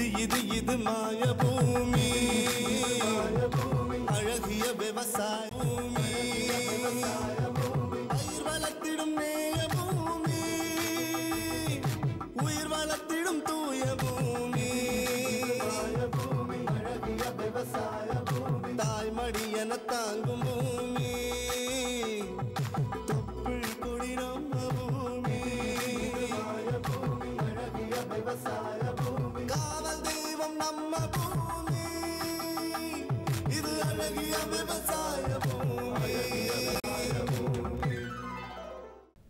இது மாய பூமி அழகிய விவசாய பூமி பயிர் வளர்த்திடும் நேய பூமி உயிர் வளர்த்திடும் தூய பூமி அழகிய விவசாய பூமி தாய்மடி என தாங்கும் பூமி தொப்புள் கொடி நம்ம பூமி அழகிய விவசாய பூமி காவல் தெய்வம் நம்ம பூமி இது அழகிய விவசாய பூமி.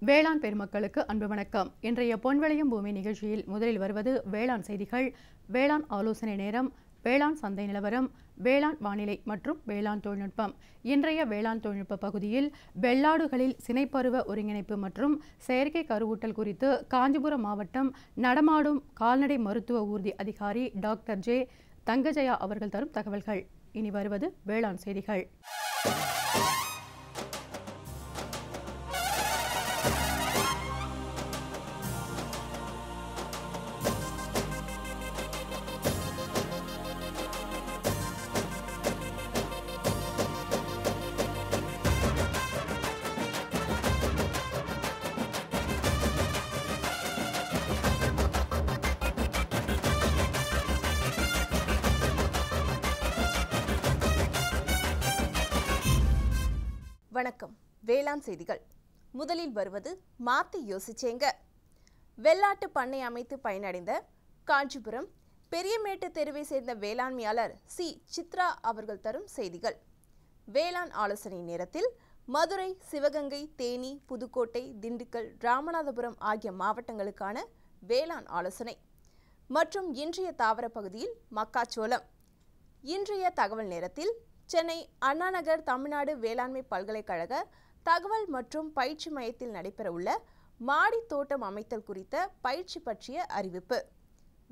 வேளாண் பெருமக்களுக்கு அன்பு வணக்கம். இன்றைய பொன்விளையும் பூமி நிகழ்ச்சியில் முதலில் வருவது வேளாண் செய்திகள், வேளாண் ஆலோசனை நேரம், வேளாண் சந்தை நிலவரம், வேளாண் வானிலை மற்றும் வேளாண் தொழில்நுட்பம். இன்றைய வேளாண் தொழில்நுட்ப பகுதியில் வெள்ளாடுகளில் சினைப்பருவ ஒருங்கிணைப்பு மற்றும் செயற்கை கருவூட்டல் குறித்து காஞ்சிபுரம் மாவட்டம் நடமாடும் கால்நடை மருத்துவ ஊர்தி அதிகாரி டாக்டர் ஜே தங்கஜயா அவர்கள் தரும் தகவல்கள். இனி வருவது வேளாண் செய்திகள். வணக்கம். வேளாண் செய்திகள். முதலில் வருவது மாத்தி யோசிச்சேங்க. வெள்ளாட்டு பண்ணை அமைத்து பயனடைந்த காஞ்சிபுரம் பெரியமேட்டு தெருவை சேர்ந்த வேளாண்மையாளர் சி சித்ரா அவர்கள் தரும் செய்திகள். வேளாண் ஆலோசனை நேரத்தில் மதுரை, சிவகங்கை, தேனி, புதுக்கோட்டை, திண்டுக்கல், ராமநாதபுரம் ஆகிய மாவட்டங்களுக்கான வேளாண் ஆலோசனை மற்றும் இன்றைய தாவர பகுதியில் மக்காச்சோளம். இன்றைய தகவல் நேரத்தில் சென்னை அண்ணாநகர் தமிழ்நாடு வேளாண்மை பல்கலைக்கழக தகவல் மற்றும் பயிற்சி மையத்தில் நடைபெறவுள்ள மாடி தோட்டம் அமைத்தல் குறித்த பயிற்சி பற்றிய அறிவிப்பு.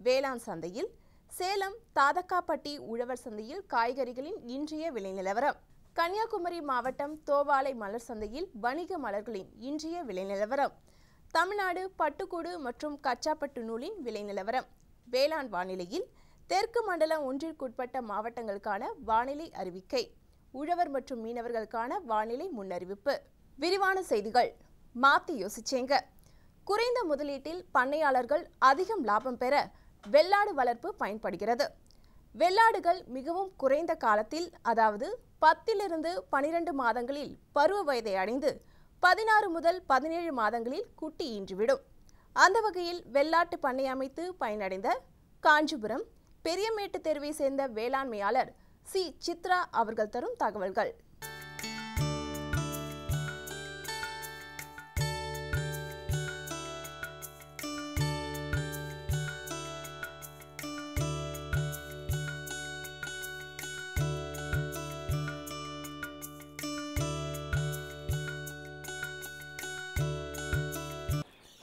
வேளாண் சந்தையில் சேலம் தாதக்காப்பட்டி உழவர் சந்தையில் காய்கறிகளின் இன்றைய விலை நிலவரம். கன்னியாகுமரி மாவட்டம் தோவாளை மலர் சந்தையில் வணிக மலர்களின் இன்றைய விலை நிலவரம். தமிழ்நாடு பட்டுக்கூடு மற்றும் கச்சாப்பட்டு நூலின் விலை நிலவரம். வேளாண் வானிலையில் தெற்கு மண்டலம் ஒன்றிற்குட்பட்ட மாவட்டங்களுக்கான வானிலை அறிவிக்கை, உழவர் மற்றும் மீனவர்களுக்கான வானிலை முன்னறிவிப்பு. விரிவான செய்திகள். மாத்தி யோசிச்சேங்க. குறைந்த முதலீட்டில் பண்ணையாளர்கள் அதிகம் லாபம் பெற வெள்ளாடு வளர்ப்பு பயன்படுகிறது. வெள்ளாடுகள் மிகவும் குறைந்த காலத்தில், அதாவது 10 to 12 மாதங்களில் பருவ வயதை அடைந்து 16 முதல் 17 மாதங்களில் குட்டி ஈன்றுவிடும். அந்த வகையில் வெள்ளாட்டு பண்ணை அமைத்து பயனடைந்த காஞ்சிபுரம் பெரியமேட்டு தெருவை சேர்ந்த வேளாண்மையாளர் சி சித்ரா அவர்கள் தரும் தகவல்கள்.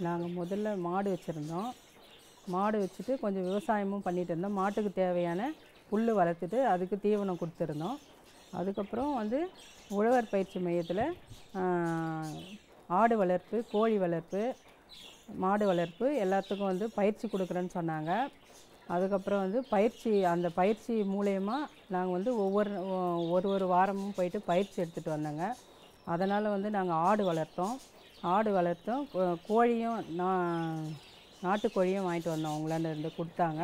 நாங்கள் முதல்ல மாடு வச்சுருந்தோம். மாடு வச்சுட்டு கொஞ்சம் விவசாயமும் பண்ணிகிட்டு இருந்தோம். மாட்டுக்கு தேவையான புல் வளர்த்துட்டு அதுக்கு தீவனம் கொடுத்துருந்தோம். அதுக்கப்புறம் உழவர் பயிற்சி மையத்தில் ஆடு வளர்ப்பு, கோழி வளர்ப்பு, மாடு வளர்ப்பு எல்லாத்துக்கும் பயிற்சி கொடுக்குறேன்னு சொன்னாங்க. அதுக்கப்புறம் அந்த பயிற்சி மூலயமா நாங்கள் ஒரு வாரமும் போயிட்டு பயிற்சி எடுத்துகிட்டு வந்தோங்க. அதனால் நாங்கள் ஆடு வளர்த்தோம். கோழியும் நாட்டுக்கோழியும் வாங்கிட்டு வந்தோம். அவங்களாண்ட கொடுத்தாங்க.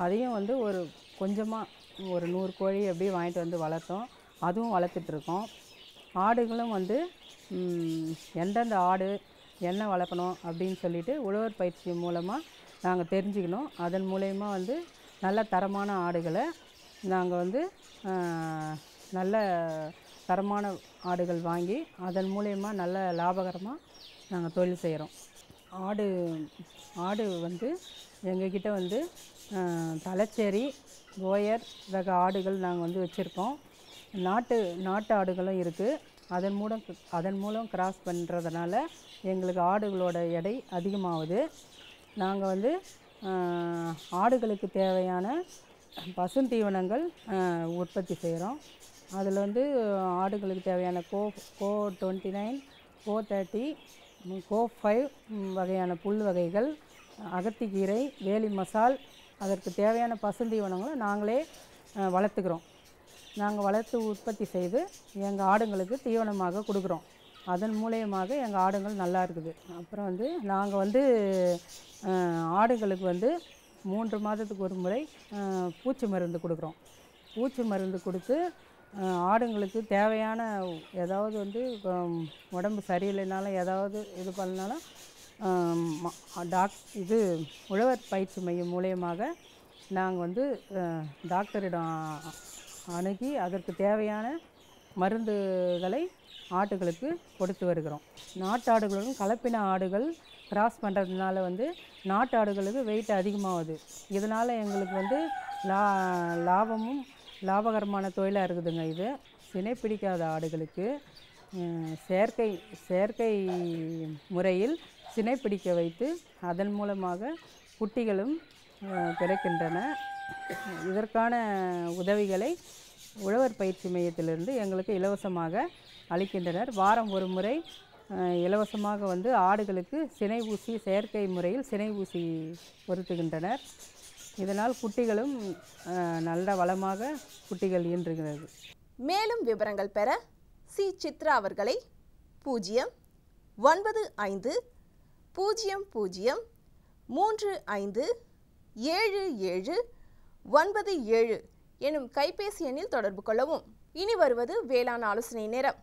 அதையும் ஒரு கொஞ்சமாக ஒரு 100 கோழி அப்படியே வாங்கிட்டு வளர்த்தோம். அதுவும் வளர்த்துட்ருக்கோம். ஆடுகளும் எந்தெந்த ஆடு என்ன வளர்க்கணும் அப்படின்னு சொல்லிட்டு உழவர் பயிற்சி மூலமாக நாங்கள் தெரிஞ்சுக்கணும். அதன் மூலயமா நல்ல தரமான ஆடுகளை நாங்கள் நல்ல தரமான ஆடுகள் வாங்கி அதன் மூலயமா நல்ல லாபகரமாக நாங்கள் தொழில் செய்கிறோம். ஆடு எங்ககிட்ட தலைச்சேரி, போயர் ரக ஆடுகள் நாங்கள் வச்சுருக்கோம். நாட்டு ஆடுகளும் இருக்குது. அதன் மூலம் கிராஸ் பண்ணுறதுனால எங்களுக்கு ஆடுகளோட எடை அதிகமாகுது. நாங்கள் ஆடுகளுக்கு தேவையான பசுந்தீவனங்கள் உற்பத்தி செய்கிறோம். அதில் ஆடுகளுக்கு தேவையான Co29, Co30, Co5 வகையான புல் வகைகள், அகத்திக்கீரை, வேலி மசால், அதற்கு தேவையான பசுந்தீவனங்களை நாங்களே வளர்த்துக்கிறோம். நாங்கள் வளர்த்து உற்பத்தி செய்து எங்கள் ஆடுங்களுக்கு தீவனமாக கொடுக்குறோம். அதன் மூலயமாக எங்கள் ஆடுகள் நல்லா இருக்குது. அப்புறம் வந்து நாங்கள் வந்து ஆடுகளுக்கு வந்து 3 மாதத்துக்கு ஒரு முறை பூச்சி மருந்து கொடுக்குறோம். பூச்சி மருந்து கொடுத்து ஆடுங்களுக்கு தேவையான ஏதாவது வந்து உடம்பு சரியில்லைனாலும் ஏதாவது இது பண்ணாலும் உழவர் பயிற்சி மையம் மூலயமாக நாங்கள் வந்து டாக்டரிடம் அணுகி அதற்கு தேவையான மருந்துகளை ஆட்டுகளுக்கு கொடுத்து வருகிறோம். நாட்டு ஆடுகளுடன் கலப்பின ஆடுகள் கிராஸ் பண்ணுறதுனால வந்து நாட்டு ஆடுகளுக்கு வெயிட் அதிகமாகுது. இதனால் எங்களுக்கு வந்து லாபகரமான தொழிலாக இருக்குதுங்க. இது சினை பிடிக்காத ஆடுகளுக்கு செயற்கை முறையில் சினை பிடிக்க வைத்து அதன் மூலமாக குட்டிகளும் கிடைக்கின்றன. இதற்கான உதவிகளை உழவர் பயிற்சி மையத்திலிருந்து எங்களுக்கு இலவசமாக அளிக்கின்றனர். வாரம் ஒரு முறை இலவசமாக வந்து ஆடுகளுக்கு சினை ஊசி செயற்கை முறையில் சினை ஊசி பொருத்துகின்றனர். இதனால் குட்டிகளும் நல்ல வளமாக குட்டிகள் ஈன்றுகிறது. மேலும் விவரங்கள் பெற சி. சித்ரா அவர்களை 095357797 எனும் கைபேசி எண்ணில் தொடர்பு கொள்ளவும். இனி வருவது வேளாண் ஆலோசனை நேரம்.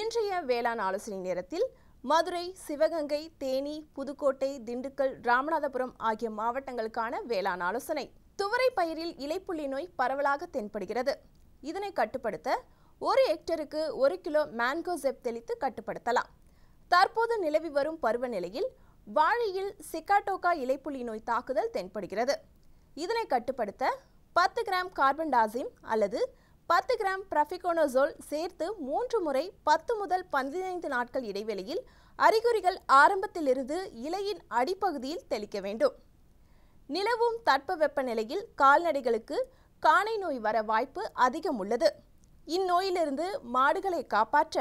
இன்றைய வேளாண் ஆலோசனை நேரத்தில் மதுரை, சிவகங்கை, தேனி, புதுக்கோட்டை, திண்டுக்கல், ராமநாதபுரம் ஆகிய மாவட்டங்களுக்கான வேளாண் ஆலோசனை. துவரை பயிரில் இலைப்புள்ளி நோய் பரவலாக தென்படுகிறது. இதனை கட்டுப்படுத்த 1 ஹெக்டருக்கு 1 கிலோ மேன்கோசெப் தெளித்து கட்டுப்படுத்தலாம். தற்போது நிலவி வரும் பருவநிலையில் வாழையில் சிகாட்டோகா இலைப்புள்ளி நோய் தாக்குதல் தென்படுகிறது. இதனை கட்டுப்படுத்த 10 கிராம் கார்பன்டாசிம் அல்லது 10 கிராம் ப்ரஃபிகோனோசோல் சேர்த்து 3 முறை 10 முதல் 15 நாட்கள் இடைவெளியில் அறிகுறிகள் ஆரம்பத்திலிருந்து இலையின் அடிப்பகுதியில் தெளிக்க வேண்டும். நிலவும் தட்பவெப்ப நிலையில் கால்நடைகளுக்கு காணை நோய் வர வாய்ப்பு அதிகம் உள்ளது. இந்நோயிலிருந்து மாடுகளை காப்பாற்ற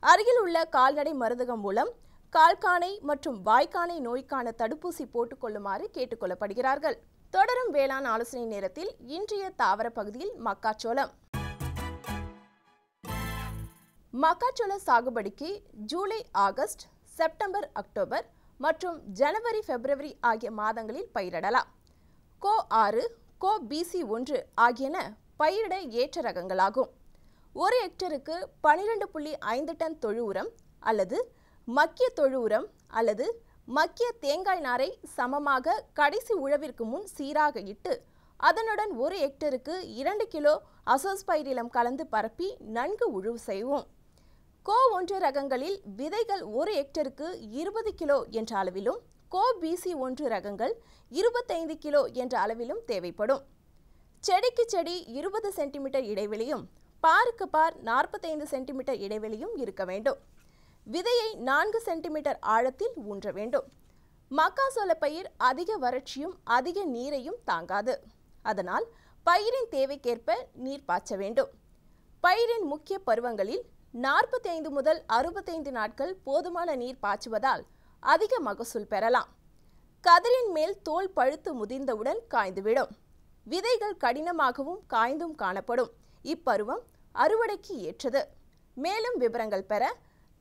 அருகில் உள்ள கால்நடை மருந்தகம் மூலம் கால்காணை மற்றும் வாய்க்காணை நோய்க்கான தடுப்பூசி போட்டுக்கொள்ளுமாறு கேட்டுக்கொள்ளப்படுகிறார்கள். தொடரும் வேளாண் ஆலோசனை நேரத்தில் இன்றைய தாவர பகுதியில் மக்காச்சோளம். மக்காச்சோள சாகுபடிக்கு ஜூலை, ஆகஸ்ட், செப்டம்பர், அக்டோபர் மற்றும் ஜனவரி, பிப்ரவரி ஆகிய மாதங்களில் பயிரிடலாம். கோ 6, கோ BC1 ஆகியன பயிரிட ஏற்ற ரகங்களாகும். 1 ஹெக்டருக்கு 12.5 டன் தொழு உரம் அல்லது மக்கிய தொழு உரம் அல்லது மக்கிய தேங்காய் நாரை சமமாக கடைசி உழவிற்கு முன் சீராக இட்டு அதனுடன் 1 ஹெக்டருக்கு 2 கிலோ அசோஸ்பைரிலம் கலந்து பரப்பி நன்கு உழுவு செய்வோம். கோ 1 ரகங்களில் விதைகள் 1 ஹெக்டருக்கு 20 கிலோ என்ற அளவிலும், கோ BC1 ரகங்கள் 25 கிலோ என்ற அளவிலும் தேவைப்படும். செடிக்கு செடி 20 சென்டிமீட்டர் இடைவெளியும் பாருக்கு பார் 45 சென்டிமீட்டர் இடைவெளியும் இருக்க வேண்டும். விதையை 4 சென்டிமீட்டர் ஆழத்தில் ஊன்ற வேண்டும். மக்காசோள பயிர் அதிக வறட்சியும் அதிக நீரையும் தாங்காது. அதனால் பயிரின் தேவைக்கேற்ப நீர் பாய்ச்ச வேண்டும். பயிரின் முக்கிய பருவங்களில் 45 முதல் 65 நாட்கள் போதுமான நீர் பாய்ச்சுவதால் அதிக மகசூல் பெறலாம். கதிரின் மேல் தோல் பழுத்து முதிர்ந்தவுடன் காய்ந்துவிடும். விதைகள் கடினமாகவும் காய்ந்தும் காணப்படும். இப்பருவம் அறுவடைக்கு ஏற்றது. மேலும் விவரங்கள் பெற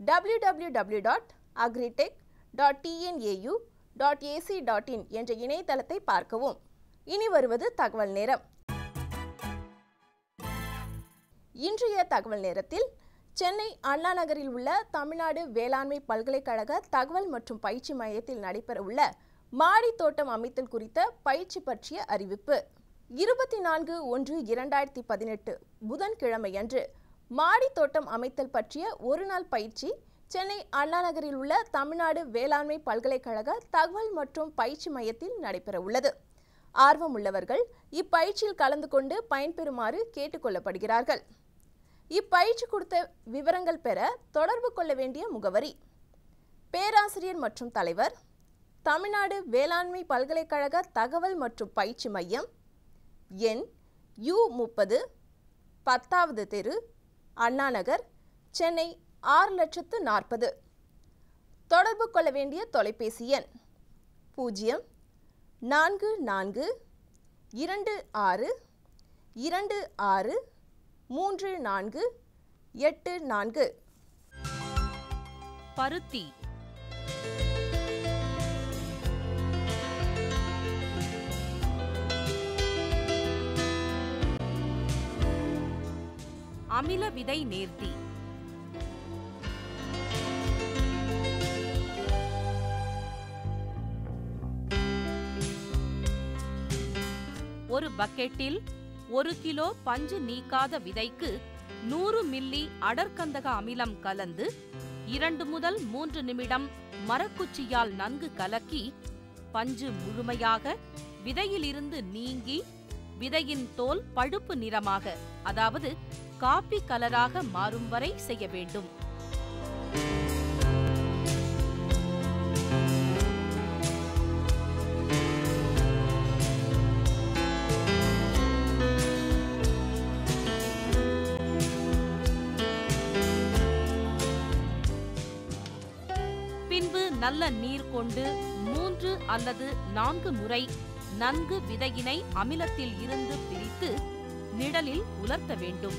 www.agritech.tnau.ac.in என்ற இணையதளத்தை பார்க்கவும். இனி வருவது தகவல் நேரம். இன்றைய தகவல் நேரத்தில் சென்னை அண்ணா நகரில் உள்ள தமிழ்நாடு வேளாண்மை பல்கலைக்கழக தகவல் மற்றும் பயிற்சி மையத்தில் நடைபெறவுள்ள மாடி தோட்டம் அமைத்தல் குறித்த பயிற்சி பற்றிய அறிவிப்பு. 24/1/2018 புதன்கிழமையன்று மாடி தோட்டம் அமைத்தல் பற்றிய ஒரு நாள் பயிற்சி சென்னை அண்ணா நகரில் உள்ள தமிழ்நாடு வேளாண்மை பல்கலைக்கழக தகவல் மற்றும் பயிற்சி மையத்தில் நடைபெறவுள்ளது. ஆர்வமுள்ளவர்கள் இப்பயிற்சியில் கலந்து கொண்டு பயன்பெறுமாறு கேட்டுக்கொள்ளப்படுகிறார்கள். இப்பயிற்சி குறித்த விவரங்கள் பெற தொடர்பு கொள்ள வேண்டிய முகவரி: பேராசிரியர் மற்றும் தலைவர், தமிழ்நாடு வேளாண்மை பல்கலைக்கழக தகவல் மற்றும் பயிற்சி மையம், எண் U30 10வது தெரு, அண்ணா நகர், சென்னை 6,40,000. தொடர்பு கொள்ள வேண்டிய தொலைபேசி எண் 0442636484. பருத்தி. அமில விதை நேர்த்தி. ஒரு பக்கெட்டில் 1 கிலோ பஞ்சு நீக்காத விதைக்கு 100 மில்லி அடர்கந்தக அமிலம் கலந்து 2 முதல் 3 நிமிடம் மரக்குச்சியால் நன்கு கலக்கி பஞ்சு முழுமையாக விதையிலிருந்து நீங்கி விதையின் தோல் பழுப்பு நிறமாக, அதாவது காப்பி கலராக மாறும் வரை செய்ய வேண்டும். பின்பு நல்ல நீர் கொண்டு 3 அல்லது 4 முறை நன்கு விதையினை அமிலத்தில் இருந்து பிரித்து நிழலில் உலர்த்த வேண்டும்.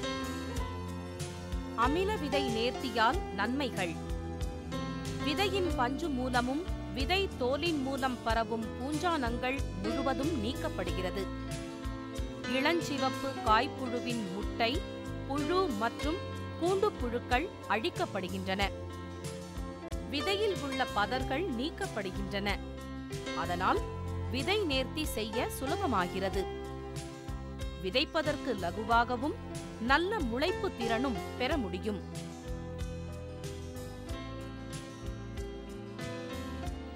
அமில விதை நேர்த்தியால் நன்மைகள். விதையின் பஞ்சு மூலமும் விதை தோலின் மூலம் பரவும் பூஞ்சானங்கள் முழுவதும் நீக்கப்படுகிறது. இளஞ்சிவப்பு காய்ப்புழுவின் முட்டை, புழு மற்றும் கூண்டு புழுக்கள் அழிக்கப்படுகின்றன. விதையில் உள்ள பதர்கள் நீக்கப்படுகின்றன. அதனால் விதை நேர்த்தி செய்ய சுலபமாகிறது. விதைப்பதற்கு லகுவாகவும் நல்ல முளைப்பு திறனும் பெற முடியும்.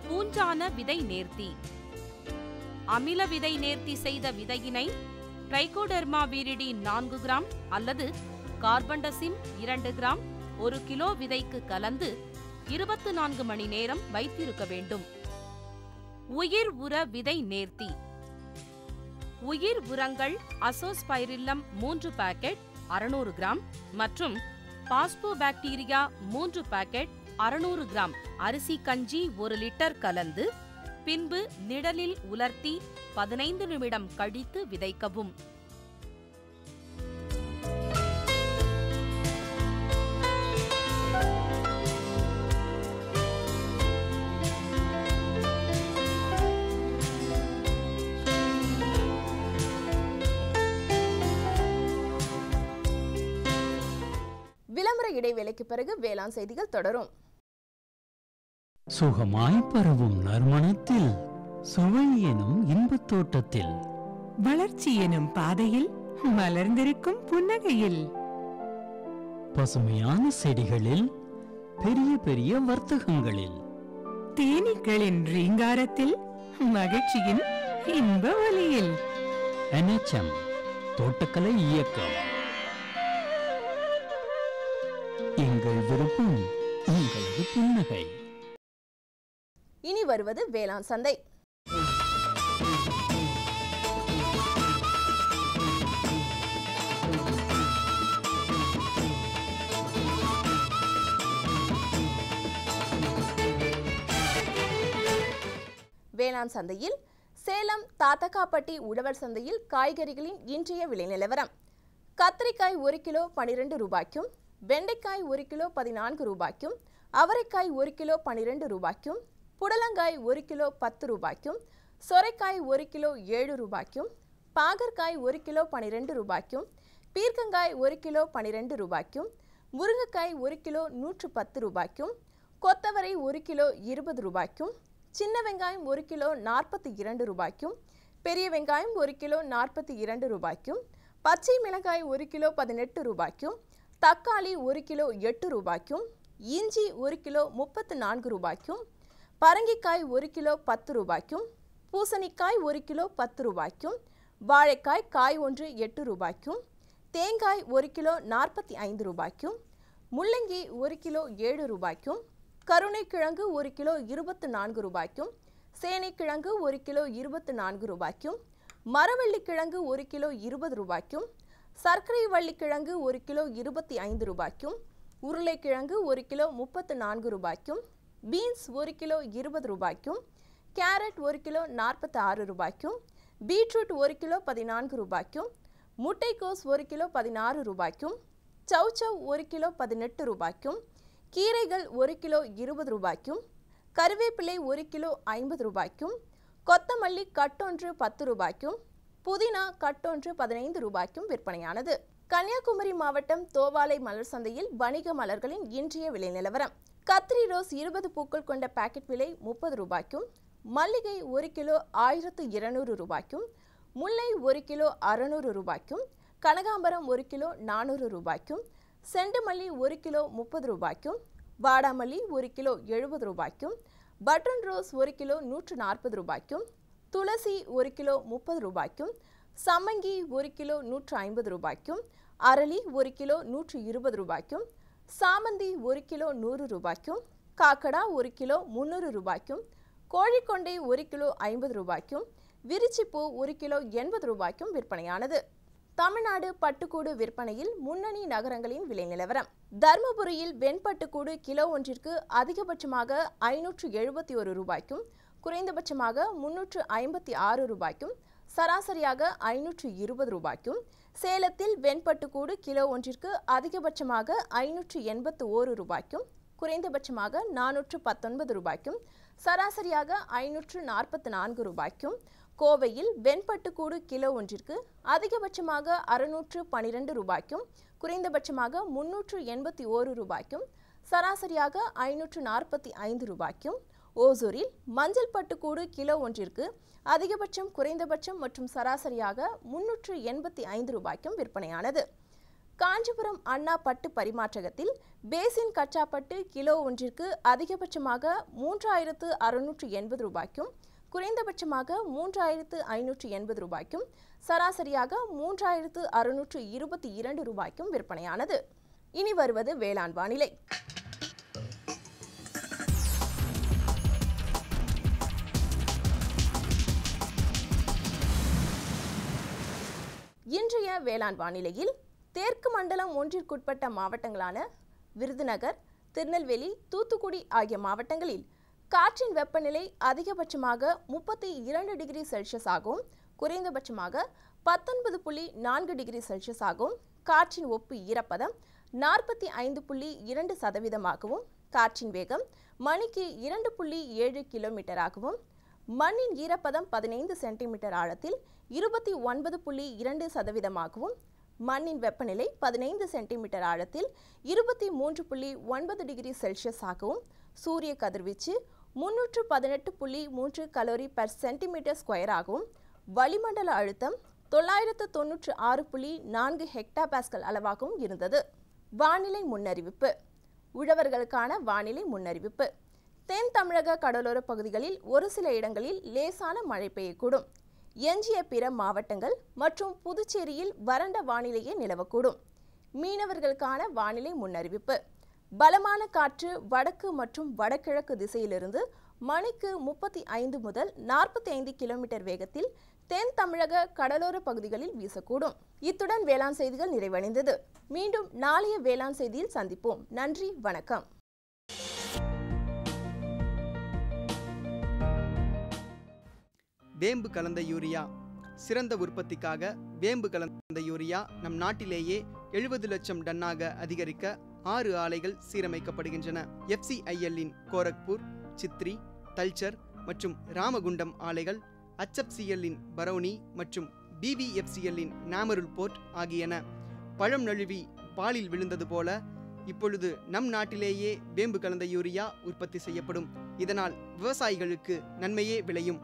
பூஞ்சான விதை நேர்த்தி. அமில விதை நேர்த்தி செய்த விதையினை ட்ரைகோடெர்மா விரிடி 4 கிராம் அல்லது கார்பன்டசிம் 2 கிராம் 1 கிலோ விதைக்கு கலந்து 24 மணி நேரம் வைத்திருக்க வேண்டும். உயிர் உர விதை நேர்த்தி. உயிர் உரங்கள் அசோஸ்பைரில்லம் 3 பாக்கெட் 600 கிராம் மற்றும் பாஸ்போபாக்டீரியா 3 பாக்கெட் 600 கிராம் அரிசி கஞ்சி 1 லிட்டர் கலந்து பின்பு நிழலில் உலர்த்தி 15 நிமிடம் கழித்து விதைக்கவும். விளம்பர இடைவேளைக்கு பிறகு வேளாண் செய்திகள் தொடரும். சுகமாய் பரவும் நறுமணத்தில், சுவை எனும் இன்பத் தோட்டத்தில், வளர்ச்சி எனும் பாதையில், மலர்ந்திருக்கும் புன்னகையில், பசுமையான செடிகளில், பெரிய பெரிய வர்த்தகங்களில், தேனீக்களின் ரீங்காரத்தில், மகிழ்ச்சியின் இன்ப ஒலியில். NHM தோட்டக்கலை இயக்கம். எங்கள் விருப்பம் உங்களது புன்னகை. இனி வருவது வேளாண் சந்தை. வேளாண் சந்தையில் சேலம் தாத்தக்காப்பட்டி உழவர் சந்தையில் காய்கறிகளின் இன்றைய விலை நிலவரம். கத்திரிக்காய் 1 கிலோ 12 ரூபாய்க்கும், வெண்டைக்காய் 1 கிலோ 14 ரூபாய்க்கும், அவரைக்காய் 1 கிலோ 12 ரூபாய்க்கும், புடலங்காய் 1 கிலோ 10 ரூபாய்க்கும், சொரைக்காய் 1 கிலோ 7 ரூபாய்க்கும், பாகற்காய் 1 கிலோ 12 ரூபாய்க்கும், பீர்க்கங்காய் 1 கிலோ 12 ரூபாய்க்கும், முருங்கைக்காய் 1 கிலோ 110 ரூபாய்க்கும், கொத்தவரை 1 கிலோ 20 ரூபாய்க்கும், சின்ன வெங்காயம் 1 கிலோ 42 ரூபாய்க்கும், பெரிய வெங்காயம் 1 கிலோ 42 ரூபாய்க்கும், பச்சை மிளகாய் 1 கிலோ 18 ரூபாய்க்கும், தக்காளி 1 கிலோ 8 ரூபாய்க்கும், இஞ்சி 1 கிலோ 34 ரூபாய்க்கும், பரங்கிக்காய் 1 கிலோ 10 ரூபாய்க்கும், பூசணிக்காய் 1 கிலோ 10 ரூபாய்க்கும், வாழைக்காய் காய் ஒன்று 8 ரூபாய்க்கும், தேங்காய் 1 கிலோ 45 ரூபாய்க்கும், முள்ளங்கி 1 கிலோ 7 ரூபாய்க்கும், கருணைக்கிழங்கு 1 கிலோ 24 ரூபாய்க்கும், சேனைக்கிழங்கு 1 கிலோ 24 ரூபாய்க்கும், மரவள்ளிக்கிழங்கு 1 கிலோ 20 ரூபாய்க்கும், சர்க்கரை வள்ளிக்கிழங்கு 1 கிலோ 25 ரூபாய்க்கும், உருளைக்கிழங்கு 1 கிலோ 34 ரூபாய்க்கும், பீன்ஸ் 1 கிலோ 20 ரூபாய்க்கும், கேரட் 1 கிலோ 46 ரூபாய்க்கும், பீட்ரூட் 1 கிலோ 14 ரூபாய்க்கும், முட்டைக்கோஸ் 1 கிலோ 16 ரூபாய்க்கும், சௌச்சவ் 1 கிலோ 18 ரூபாய்க்கும், கீரைகள் 1 கிலோ 20 ரூபாய்க்கும், கருவேப்பிலை 1 கிலோ 50 ரூபாய்க்கும், கொத்தமல்லி கட்டொன்று 10 ரூபாய்க்கும், புதினா கட்டொன்று 15 ரூபாய்க்கும் விற்பனையானது. கன்னியாகுமரி மாவட்டம் தோவாலை மலர் சந்தையில் வணிக மலர்களின் இன்றைய விலை நிலவரம். கத்திரி ரோஸ் 20 பூக்கள் கொண்ட பாக்கெட் விலை 30 ரூபாய்க்கும், மல்லிகை 1 கிலோ 1200 ரூபாய்க்கும், முல்லை 1 கிலோ 600 ரூபாய்க்கும், கனகாம்பரம் 1 கிலோ 400 ரூபாய்க்கும், செண்டுமல்லி 1 கிலோ 30 ரூபாய்க்கும், வாடாமல்லி 1 கிலோ 70 ரூபாய்க்கும், பட்டன் ரோஸ் 1 கிலோ 140 ரூபாய்க்கும், துளசி 1 கிலோ 30 ரூபாய்க்கும், சம்மங்கி 1 கிலோ 150 ரூபாய்க்கும், அரளி 1 கிலோ 120 ரூபாய்க்கும், சாமந்தி 1 கிலோ 100 ரூபாய்க்கும், காக்கடா 1 கிலோ 300 ரூபாய்க்கும், கோழிக்கொண்டை 1 கிலோ 50 ரூபாய்க்கும், விரிச்சிப்பூ 1 கிலோ 80 ரூபாய்க்கும் விற்பனையானது. தமிழ்நாடு பட்டுக்கூடு விற்பனையில் முன்னணி நகரங்களின் விலை நிலவரம். தர்மபுரியில் வெண்பட்டுக்கூடு கிலோ ஒன்றிற்கு அதிகபட்சமாக 571 ரூபாய்க்கும், குறைந்தபட்சமாக 356 ரூபாய்க்கும், சராசரியாக 520 ரூபாய்க்கும். சேலத்தில் வெண்பட்டுக்கூடு கிலோ ஒன்றிற்கு அதிகபட்சமாக 581 ரூபாய்க்கும், குறைந்தபட்சமாக 419 ரூபாய்க்கும், சராசரியாக 544 ரூபாய்க்கும். கோவையில் வெண்பட்டுக்கூடு கிலோ ஒன்றிற்கு அதிகபட்சமாக 612 ரூபாய்க்கும், குறைந்தபட்சமாக 381 ரூபாய்க்கும், சராசரியாக 545 ரூபாய்க்கும். ஓசூரில் மஞ்சள் பட்டுக்கூடு கிலோ ஒன்றிற்கு அதிகபட்சம், குறைந்தபட்சம் மற்றும் சராசரியாக 385 ரூபாய்க்கும் விற்பனையானது. காஞ்சிபுரம் அண்ணா பட்டு பரிமாற்றகத்தில் பேசின் கச்சா பட்டு கிலோ ஒன்றிற்கு அதிகபட்சமாக 3680 ரூபாய்க்கும், குறைந்தபட்சமாக 3580 ரூபாய்க்கும், சராசரியாக 3622 ரூபாய்க்கும் விற்பனையானது. இனி வருவது வேளாண் வானிலை. இன்றைய வேளாண் வானிலையில் தெற்கு மண்டலம் ஒன்றிற்குட்பட்ட மாவட்டங்களான விருதுநகர், திருநெல்வேலி, தூத்துக்குடி ஆகிய மாவட்டங்களில் காற்றின் வெப்பநிலை அதிகபட்சமாக 32 டிகிரி செல்சியஸ் ஆகவும், குறைந்தபட்சமாக 19.4 டிகிரி செல்சியஸ் ஆகவும், காற்றின் ஒப்பு ஈரப்பதம் 45.2% காற்றின் வேகம் மணிக்கு 2.7 கிலோமீட்டராகவும், மண்ணின் ஈரப்பதம் 15 சென்டிமீட்டர் ஆழத்தில் 29.2% மண்ணின் வெப்பநிலை 15 சென்டிமீட்டர் ஆழத்தில் 23.9 டிகிரி செல்சியஸ் ஆகவும், சூரிய கதிர்வீச்சு 318.3 கலோரி பெர் சென்டிமீட்டர் ஸ்கொயர் ஆகவும், வளிமண்டல அழுத்தம் 996.4 ஹெக்டாபாஸ்கல் அளவாகவும் இருந்தது. வானிலை முன்னறிவிப்பு. உழவர்களுக்கான வானிலை முன்னறிவிப்பு. தென் தமிழக கடலோர பகுதிகளில் ஒரு சில இடங்களில் லேசான மழை பெய்யக்கூடும். எஞ்சிய பிற மாவட்டங்கள் மற்றும் புதுச்சேரியில் வறண்ட வானிலையே நிலவக்கூடும். மீனவர்களுக்கான வானிலை முன்னறிவிப்பு. பலமான காற்று வடக்கு மற்றும் வடகிழக்கு திசையிலிருந்து மணிக்கு 35 முதல் 45 கிலோமீட்டர் வேகத்தில் தென் தமிழக கடலோர பகுதிகளில் வீசக்கூடும். இத்துடன் வேளாண் செய்திகள் நிறைவடைந்தது. மீண்டும் நாளைய வேளாண் செய்தியில் சந்திப்போம். நன்றி, வணக்கம். வேம்பு கலந்த யூரியா. சிறந்த உற்பத்திக்காக வேம்பு கலந்த யூரியா நம் நாட்டிலேயே 70 லட்சம் டன்னாக அதிகரிக்க 6 ஆலைகள் சீரமைக்கப்படுகின்றன. FCIL-இன் கோரக்பூர், சித்ரி, தல்ச்சர் மற்றும் ராமகுண்டம் ஆலைகள், HFCL-இன் பரௌனி மற்றும் BVFCL-இன் நாமருல் போர்ட் ஆகியன. பழம் நழுவி பாலில் விழுந்தது போல இப்பொழுது நம் நாட்டிலேயே வேம்பு கலந்த யூரியா உற்பத்தி செய்யப்படும். இதனால் விவசாயிகளுக்கு நன்மையே விளையும்.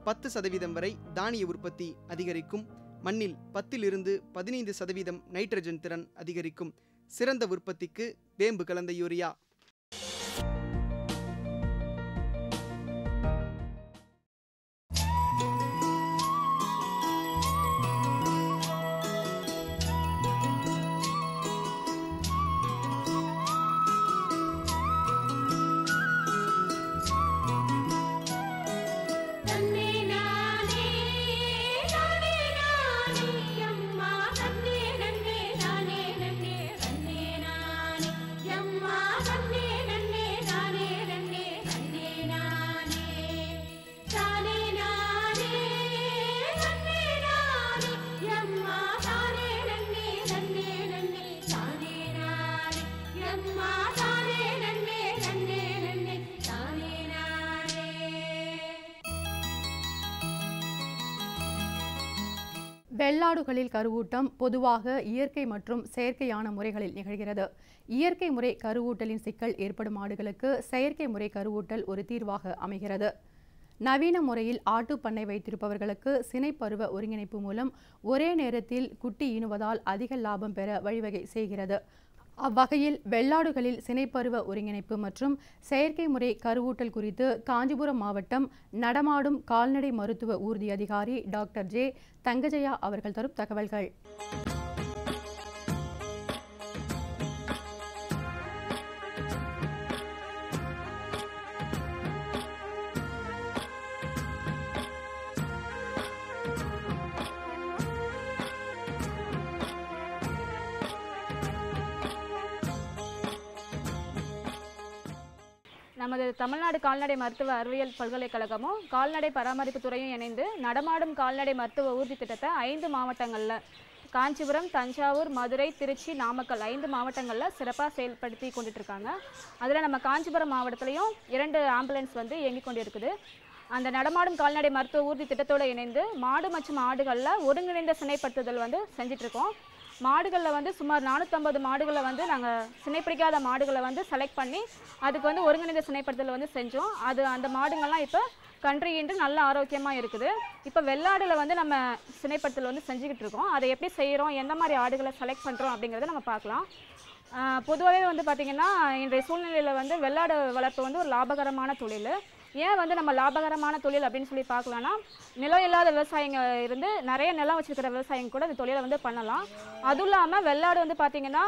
10% வரை தானிய உற்பத்தி அதிகரிக்கும். மண்ணில் 10 to 15% நைட்ரஜன் திறன் அதிகரிக்கும். சிறந்த உற்பத்திக்கு வேம்பு கலந்த யூரியா. தன்னே நானே நானே நானே அம்மா தன்னே வெள்ளாடுகளில் கருவூட்டம் பொதுவாக இயற்கை மற்றும் செயற்கையான முறைகளில் நிகழ்கிறது. இயற்கை முறை கருவூட்டலின் சிக்கல் ஏற்படும் ஆடுகளுக்கு செயற்கை முறை கருவூட்டல் ஒரு தீர்வாக அமைகிறது. நவீன முறையில் ஆட்டு பண்ணை வைத்திருப்பவர்களுக்கு சினைப்பருவ ஒருங்கிணைப்பு மூலம் ஒரே நேரத்தில் குட்டி ஈனுவதால் அதிக லாபம் பெற வழிவகை செய்கிறது. அவ்வகையில் வெள்ளாடுகளில் சினைப்பருவ ஒருங்கிணைப்பு மற்றும் செயற்கை முறை கருவூட்டல் குறித்து காஞ்சிபுரம் மாவட்டம் நடமாடும் கால்நடை மருத்துவ ஊர்தி அதிகாரி டாக்டர் ஜே தங்கஜயா அவர்கள் தரும் தகவல்கள். நமது தமிழ்நாடு கால்நடை மருத்துவ அறிவியல் பல்கலைக்கழகமும் கால்நடை பராமரிப்பு துறையும் இணைந்து நடமாடும் கால்நடை மருத்துவ ஊர்தி திட்டத்தை 5 மாவட்டங்களில் காஞ்சிபுரம், தஞ்சாவூர், மதுரை, திருச்சி, நாமக்கல் 5 மாவட்டங்களில் சிறப்பாக செயல்படுத்தி கொண்டுட்ருக்காங்க. அதில் நம்ம காஞ்சிபுரம் மாவட்டத்திலையும் 2 ஆம்புலன்ஸ் வந்து இயங்கி கொண்டு இருக்குது. அந்த நடமாடும் கால்நடை மருத்துவ ஊர்தி திட்டத்தோடு இணைந்து மாடு மற்றும் ஆடுகளில் ஒருங்கிணைந்த சினைப்படுத்துதல் வந்து செஞ்சிட்ருக்கோம். மாடுகளில் வந்து சுமார் 450 மாடுகளை வந்து நாங்கள் சினைப்பிடிக்காத மாடுகளை வந்து செலக்ட் பண்ணி அதுக்கு வந்து ஒருங்கிணைந்த சினைப்படுத்தல் வந்து செஞ்சோம். அந்த மாடுங்கள்லாம் இப்போ கன்றுயின்று நல்ல ஆரோக்கியமாக இருக்குது. இப்போ வெள்ளாடில் வந்து நம்ம சினைப்படுத்தல் வந்து செஞ்சுக்கிட்டு இருக்கோம். அதை எப்படி செய்கிறோம், எந்த மாதிரி ஆடுகளை செலக்ட் பண்ணுறோம் அப்படிங்கிறத நம்ம பார்க்கலாம். பொதுவாகவே வந்து பார்த்திங்கன்னா இன்றைய சூழ்நிலையில் வந்து வெள்ளாடு வளர்ப்பு வந்து ஒரு லாபகரமான தொழில். ஏன் வந்து நம்ம லாபகரமான தொழில் அப்படின்னு சொல்லி பார்க்கலான்னா, நிலம் இல்லாத விவசாயிங்க இருந்து நிறைய நிலம் வச்சுருக்கிற விவசாயிங்க கூட இந்த தொழிலை வந்து பண்ணலாம். அதுவும் இல்லாமல் வெள்ளாடு வந்து பார்த்திங்கன்னா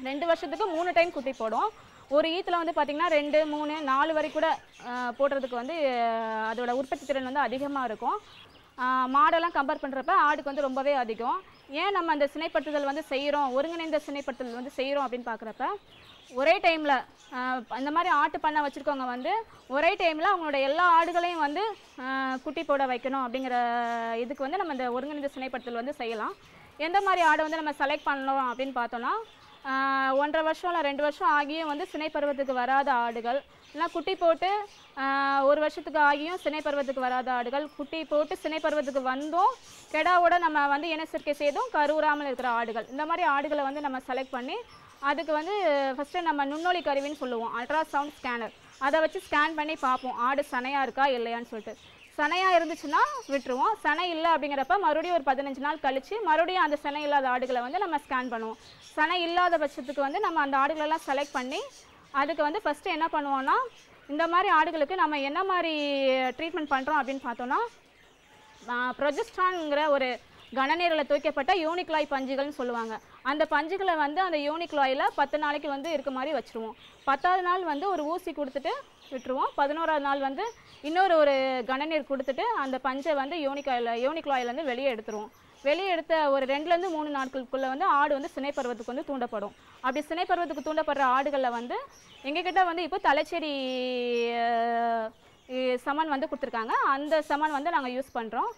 2 வருஷத்துக்கு 3 டைம் குட்டி போடும். ஒரு ஈத்தில் வந்து பார்த்திங்கன்னா 2, 3, 4 வரை கூட போடுறதுக்கு வந்து அதோட உற்பத்தி திறன் வந்து அதிகமாக இருக்கும். மாடெல்லாம் கம்பேர் பண்ணுறப்ப ஆடுக்கு வந்து ரொம்பவே அதிகம். ஏன் நம்ம அந்த சினைப்படுத்துதல் வந்து செய்கிறோம், ஒருங்கிணைந்த சினைப்படுத்துதல் வந்து செய்கிறோம் அப்படின்னு பார்க்குறப்ப ஒரே டைமில் அந்த மாதிரி ஆட்டு பண்ணை வச்சுருக்கவங்க வந்து ஒரே டைமில் அவங்களோட எல்லா ஆடுகளையும் வந்து குட்டி போட வைக்கணும் அப்படிங்கிற இதுக்கு வந்து நம்ம இந்த ஒருங்கிணைந்த சினைப்படுத்தல் வந்து செய்யலாம். எந்த மாதிரி ஆடை வந்து நம்ம செலக்ட் பண்ணணும் அப்படின்னு பார்த்தோன்னா, 1.5 வருஷம் இல்லை 2 வருஷம் ஆகியும் வந்து சினை பருவத்துக்கு வராத ஆடுகள், இல்லை குட்டி போட்டு 1 வருஷத்துக்கு ஆகியும் சினை பருவத்துக்கு வராத ஆடுகள், குட்டி போட்டு சினை பருவத்துக்கு வந்தும் கெடாவோட நம்ம வந்து இனச்சேர்க்கை செய்தும் கருவுறாமல் இருக்கிற ஆடுகள், இந்த மாதிரி ஆடுகளை வந்து நம்ம செலக்ட் பண்ணி அதுக்கு வந்து ஃபஸ்ட்டு நம்ம நுண்ணொலி கருவின்னு சொல்லுவோம், அல்ட்ராசவுண்ட் ஸ்கேனர். அதை வச்சு ஸ்கேன் பண்ணி பார்ப்போம் ஆடு சனையாக இருக்கா இல்லையான்னு சொல்லிட்டு. சனையாக இருந்துச்சுன்னா விட்டுருவோம். சனை இல்லை அப்படிங்கிறப்ப மறுபடியும் ஒரு 15 நாள் கழித்து மறுபடியும் அந்த சனை இல்லாத ஆடுகளை வந்து நம்ம ஸ்கேன் பண்ணுவோம். சனை இல்லாத பட்சத்துக்கு வந்து நம்ம அந்த ஆடுகளெல்லாம் செலக்ட் பண்ணி அதுக்கு வந்து ஃபஸ்ட்டு என்ன பண்ணுவோன்னா, இந்த மாதிரி ஆடுகளுக்கு நம்ம என்ன மாதிரி ட்ரீட்மெண்ட் பண்ணுறோம் அப்படின்னு பார்த்தோன்னா, ப்ரொஜெஸ்ட்ரான்ங்கிற ஒரு கனநீரில் தூக்கப்பட்ட யூனிக்லாய் பஞ்சுகள்னு சொல்லுவாங்க. அந்த பஞ்சுகளை வந்து அந்த யூனிக்லாயில் 10 நாளைக்கு வந்து இருக்க மாதிரி வச்சுருவோம். 10ஆவது நாள் வந்து ஒரு ஊசி கொடுத்துட்டு விட்டுருவோம். 11ஆவது நாள் வந்து ஒரு கனநீர் கொடுத்துட்டு அந்த பஞ்சை வந்து யூனிக்லாயிலேருந்து வெளியே எடுத்துருவோம். வெளியே எடுத்த ஒரு 2லேருந்து 3 நாட்களுக்குள்ளே வந்து ஆடு வந்து சினைப்பருவத்துக்கு வந்து தூண்டப்படும். அப்படி சினைப்பருவத்துக்கு தூண்டப்படுற ஆடுகளில் வந்து எங்ககிட்ட வந்து இப்போ தலைச்சேரி சமன் வந்து கொடுத்துருக்காங்க. அந்த சமன் வந்து நாங்கள் யூஸ் பண்ணுறோம்.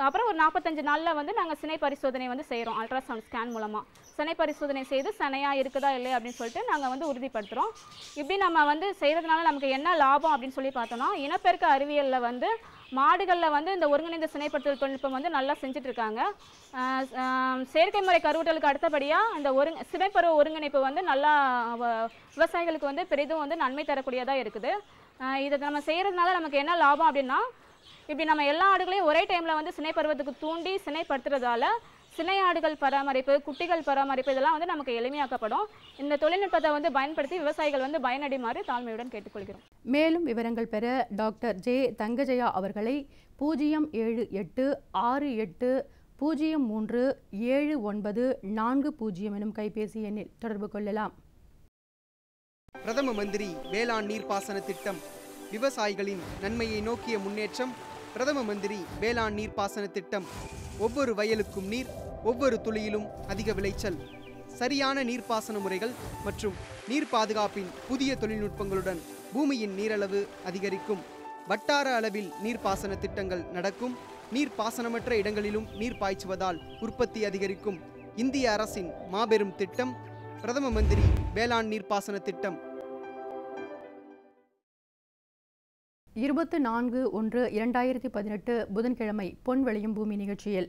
அப்புறம் ஒரு 45 நாளில் வந்து நாங்கள் சினை பரிசோதனை வந்து செய்கிறோம். அல்ட்ராசவுண்ட் ஸ்கேன் மூலமாக சினை பரிசோதனை செய்து சனையாக இருக்குதா இல்லை அப்படின்னு சொல்லிட்டு நாங்கள் வந்து உறுதிப்படுத்துகிறோம். இப்படி நம்ம வந்து செய்கிறதுனால நமக்கு என்ன லாபம் அப்படின்னு சொல்லி பார்த்தோன்னா, இனப்பெருக்க அறிவியலில் வந்து மாடுகளில் வந்து இந்த ஒருங்கிணைந்த சினைப்படுத்தல் தொழில்நுட்பம் வந்து நல்லா செஞ்சுட்ருக்காங்க. செயற்கை முறை கருவூட்டலுக்கு அடுத்தபடியாக இந்த சினைப்பருவ ஒருங்கிணைப்பு வந்து நல்லா விவசாயிகளுக்கு வந்து பெரிதும் வந்து நன்மை தரக்கூடியதாக இருக்குது. இதை நம்ம செய்கிறதுனால நமக்கு என்ன லாபம் அப்படின்னா, இப்படி நம்ம எல்லா ஆடுகளையும் ஒரே டைமில் வந்து சினை பருவத்துக்கு தூண்டி சினைப்படுத்துறதால சினை ஆடுகள் பராமரிப்பு, குட்டிகள் பராமரிப்பு இதெல்லாம் வந்து நமக்கு எளிமையாக்கப்படும். இந்த தொழில்நுட்பத்தை வந்து பயன்படுத்தி விவசாயிகள் வந்து பயனடைமாறு தாழ்மையுடன் கேட்டுக்கொள்கிறோம். மேலும் விவரங்கள் பெற டாக்டர் ஜே தங்கஜயா அவர்களை 07868037940 எனும் கைபேசி எண்ணில் தொடர்பு கொள்ளலாம். பிரதம மந்திரி வேளாண் நீர்ப்பாசன திட்டம் விவசாயிகளின் நன்மையை நோக்கிய முன்னேற்றம். பிரதம மந்திரி வேளாண் நீர்ப்பாசன திட்டம் ஒவ்வொரு வயலுக்கும் நீர், ஒவ்வொரு துளியிலும் அதிக விளைச்சல். சரியான நீர்ப்பாசன முறைகள் மற்றும் நீர் பாதுகாப்பின் புதிய தொழில்நுட்பங்களுடன் பூமியின் நீரளவு அதிகரிக்கும். வட்டார அளவில் நீர்ப்பாசன திட்டங்கள் நடக்கும். நீர்ப்பாசனமற்ற இடங்களிலும் நீர் பாய்ச்சுவதால் உற்பத்தி அதிகரிக்கும். இந்திய அரசின் மாபெரும் திட்டம் பிரதம மந்திரி வேளாண் நீர்ப்பாசன திட்டம். 24/1/2018 புதன்கிழமை பொன் விளையும் பூமி நிகழ்ச்சியில்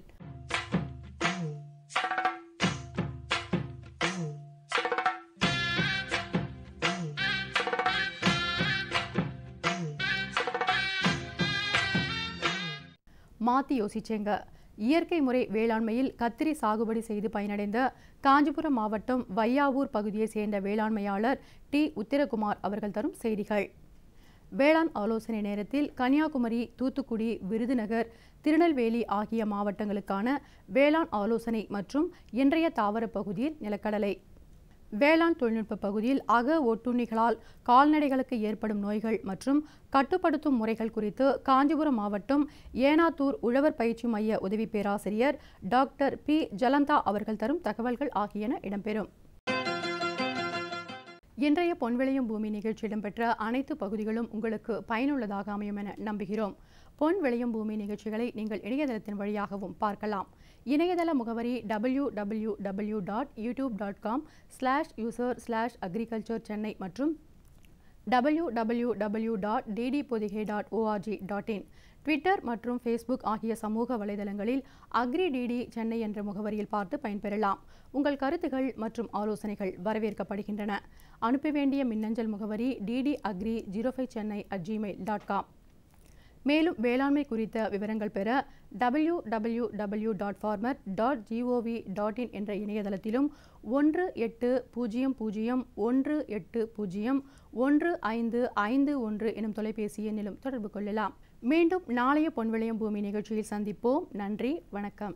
மாத்தி யோசிச்சேங்க. இயற்கை முறை வேளாண்மையில் கத்திரி சாகுபடி செய்து பயனடைந்த காஞ்சிபுரம் மாவட்டம் வையாவூர் பகுதியை சேர்ந்த வேளாண்மையாளர் டி. உத்திரகுமார் அவர்கள் தரும் செய்திகள். வேளாண் ஆலோசனை நேரத்தில் கன்னியாகுமரி, தூத்துக்குடி, விருதுநகர், திருநெல்வேலி ஆகிய மாவட்டங்களுக்கான வேளாண் ஆலோசனை மற்றும் இன்றைய தாவர பகுதியில் நிலக்கடலை, வேளாண் தொழில்நுட்ப பகுதியில் அக ஒட்டுண்ணிகளால் கால்நடைகளுக்கு ஏற்படும் நோய்கள் மற்றும் கட்டுப்படுத்தும் முறைகள் குறித்து காஞ்சிபுரம் மாவட்டம் ஏனாத்தூர் உழவர் பயிற்சி மைய உதவி பேராசிரியர் டாக்டர் பி. ஜலந்தா அவர்கள் தரும் தகவல்கள் ஆகியன இடம்பெறும். இன்றைய பொன்விளையும் பூமி நிகழ்ச்சி இடம்பெற்ற அனைத்து பகுதிகளும் உங்களுக்கு பயனுள்ளதாக அமையும் என நம்புகிறோம். பொன் விளையும் பூமி நிகழ்ச்சிகளை நீங்கள் இணையதளத்தின் வழியாகவும் பார்க்கலாம். இணையதள முகவரி www.youtube.com/user/agriculture சென்னை மற்றும் www.ddpodigai.org.in. ட்விட்டர் மற்றும் ஃபேஸ்புக் ஆகிய சமூக வலைதளங்களில் agridd சென்னை என்ற முகவரியில் பார்த்து பயன்பெறலாம். உங்கள் கருத்துகள் மற்றும் ஆலோசனைகள் வரவேற்கப்படுகின்றன. அனுப்ப வேண்டிய மின்னஞ்சல் முகவரி ddagri05chennai@gmail.com. மேலும் வேளாண்மை குறித்த விவரங்கள் பெற www.farmer.gov.in என்ற இணையதளத்திலும் 1801801551 எனும் தொலைபேசி எண்ணிலும் தொடர்பு கொள்ளலாம். மீண்டும் நாளைய பொன்விளையும் பூமி நிகழ்ச்சியில் சந்திப்போம். நன்றி, வணக்கம்.